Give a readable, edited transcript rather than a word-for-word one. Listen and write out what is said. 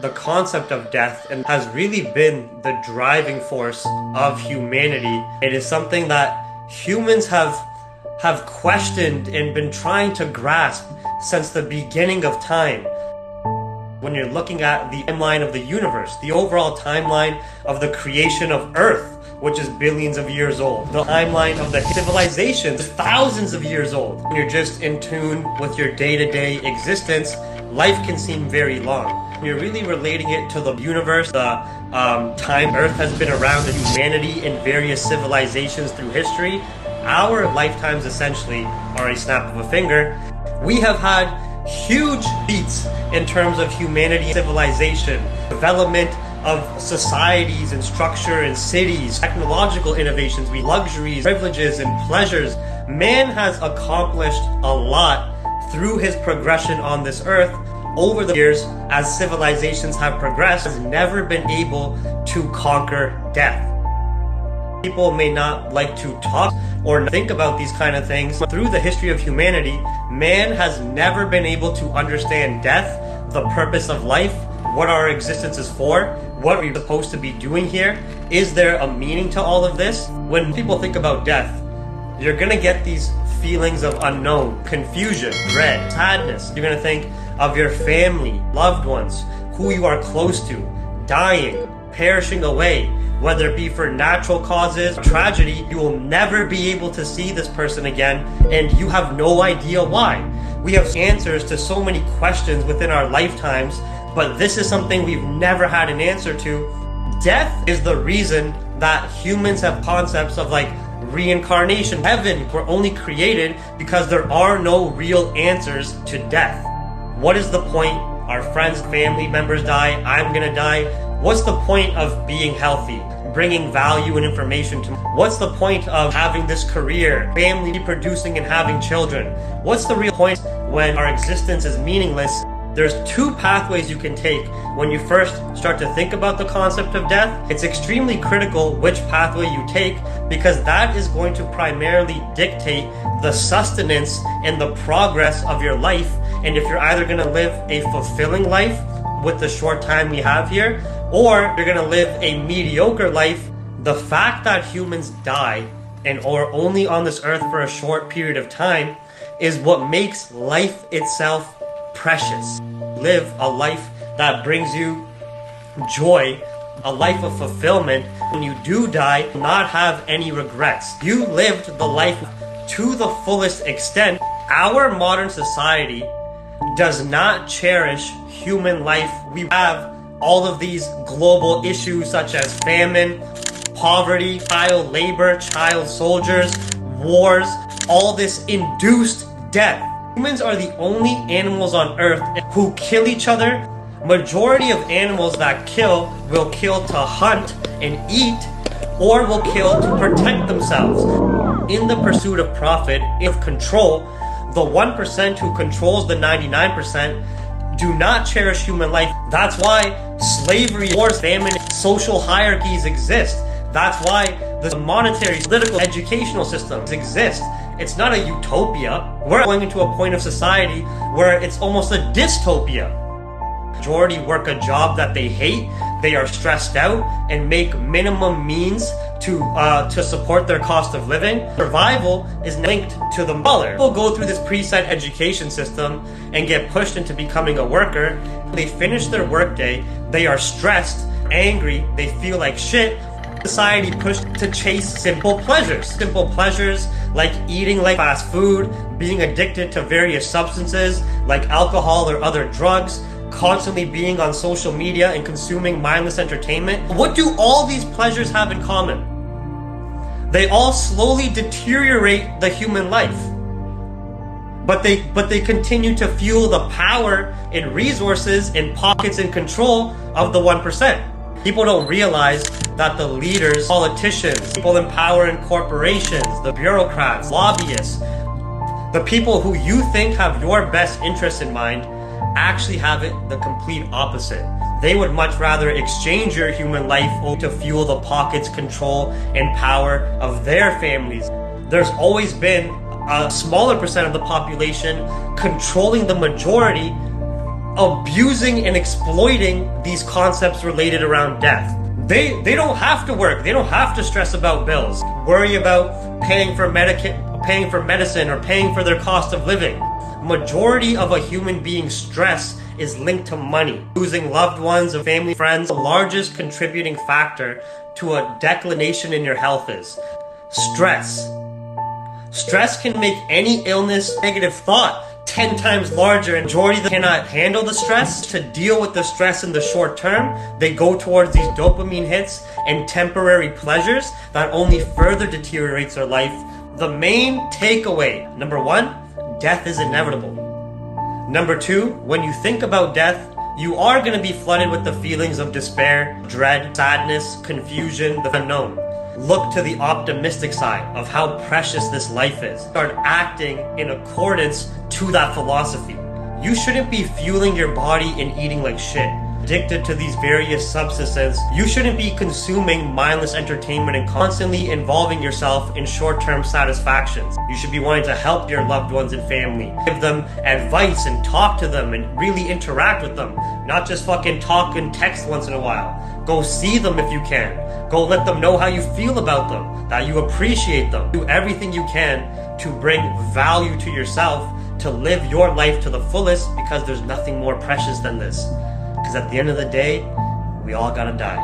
the concept of death and has really been the driving force of humanity. It is something that humans have questioned and been trying to grasp since the beginning of time. When you're looking at the timeline of the universe, the overall timeline of the creation of Earth, which is billions of years old, the timeline of the civilizations, thousands of years old. When you're just in tune with your day-to-day existence, life can seem very long. You're really relating it to the universe, the time Earth has been around, and humanity in various civilizations through history. Our lifetimes essentially are a snap of a finger. We have had huge feats in terms of humanity, civilization, development of societies and structure and cities, technological innovations, luxuries, privileges, and pleasures. Man has accomplished a lot through his progression on this earth over the years. As civilizations have progressed, has never been able to conquer death. People may not like to talk or think about these kind of things. Through the history of humanity, man has never been able to understand death, the purpose of life, what our existence is for, what we're supposed to be doing here. Is there a meaning to all of this? When people think about death, you're gonna get these feelings of unknown, confusion, dread, sadness. You're gonna think of your family, loved ones, who you are close to, dying, perishing away. Whether it be for natural causes, tragedy, you will never be able to see this person again, and you have no idea why. We have answers to so many questions within our lifetimes, but this is something we've never had an answer to. Death is the reason that humans have concepts of like reincarnation, heaven. We're only created because there are no real answers to death. What is the point? Our friends, family members die, I'm gonna die. What's the point of being healthy, bringing value and information to? What's the point of having this career, family, reproducing and having children? What's the real point when our existence is meaningless? There's two pathways you can take when you first start to think about the concept of death. It's extremely critical which pathway you take, because that is going to primarily dictate the sustenance and the progress of your life. And if you're either going to live a fulfilling life with the short time we have here, or you're going to live a mediocre life. The fact that humans die and are only on this earth for a short period of time is what makes life itself precious. Live a life that brings you joy, a life of fulfillment. When you do die, not have any regrets. You lived the life to the fullest extent. Our modern society does not cherish human life. We have all of these global issues such as famine, poverty, child labor, child soldiers, wars, all this induced death. Humans are the only animals on earth who kill each other. Majority of animals that kill will kill to hunt and eat, or will kill to protect themselves. In the pursuit of profit, of control, the 1% who controls the 99% do not cherish human life. That's why slavery, wars, famine, social hierarchies exist. That's why the monetary, political, educational systems exist. It's not a utopia. We're going into a point of society where it's almost a dystopia. Majority work a job that they hate, they are stressed out, and make minimum means to support their cost of living. Survival is linked to the dollar. People go through this preset education system and get pushed into becoming a worker. They finish their workday, they are stressed, angry, they feel like shit. Society pushed to chase simple pleasures. Simple pleasures like eating like fast food, being addicted to various substances like alcohol or other drugs, constantly being on social media and consuming mindless entertainment. What do all these pleasures have in common? They all slowly deteriorate the human life. But they continue to fuel the power and resources and pockets and control of the 1%. People don't realize that the leaders, politicians, people in power in corporations, the bureaucrats, lobbyists, the people who you think have your best interests in mind actually have it the complete opposite. They would much rather exchange your human life to fuel the pockets, control, and power of their families. There's always been a smaller percent of the population controlling the majority abusing and exploiting these concepts related around death. They don't have to work. They don't have to stress about bills, worry about paying for medicine, or paying for their cost of living. Majority of a human being's stress is linked to money. Losing loved ones and family friends, the largest contributing factor to a declination in your health is stress. Stress can make any illness, negative thought, 10 times larger. Majority that cannot handle the stress. To deal with the stress in the short term, they go towards these dopamine hits and temporary pleasures that only further deteriorates their life. The main takeaway: number one, death is inevitable. Number two, when you think about death, you are going to be flooded with the feelings of despair, dread, sadness, confusion, the unknown. Look to the optimistic side of how precious this life is. Start acting in accordance to that philosophy. You shouldn't be fueling your body and eating like shit, addicted to these various substances. You shouldn't be consuming mindless entertainment and constantly involving yourself in short-term satisfactions. You should be wanting to help your loved ones and family, give them advice and talk to them and really interact with them, not just fucking talk and text once in a while. Go see them if you can. Go let them know how you feel about them, that you appreciate them. Do everything you can to bring value to yourself, to live your life to the fullest, because there's nothing more precious than this. Because at the end of the day, we all gotta die.